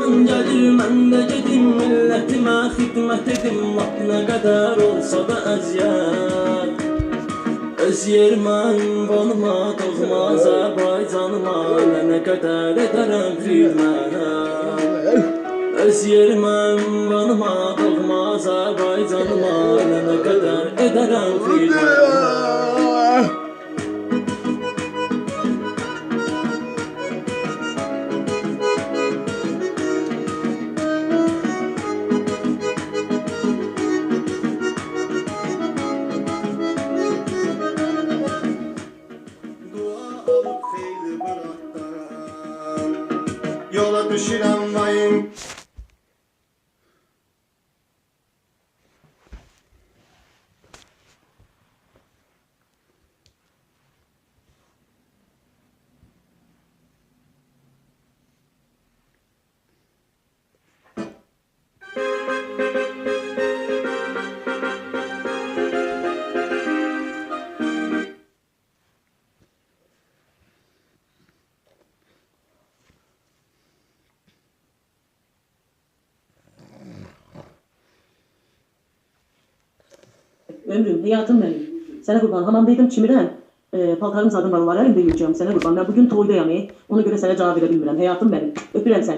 zaman gelir mən də gedim, millətimə xidmət edim, lap nə qədər olsa da əziyyət. Öz yerimə, ünvanıma, doğma Azərbaycanıma, nə qədər edərəm xidmət. Öz yerimə, ünvanıma, doğma Azərbaycanıma, nə qədər edərəm xidmət. Yola düşürəm vayım. Ömrüm, hayatım benim. Sana kurban, hamamdaydım, çimiren. Paltarım zaten var, onları elimde yiyeceğim. Sana kurban, ben bugün toydayım. Ona göre sana cevap verebilmirəm. Hayatım benim. Öpürəm seni.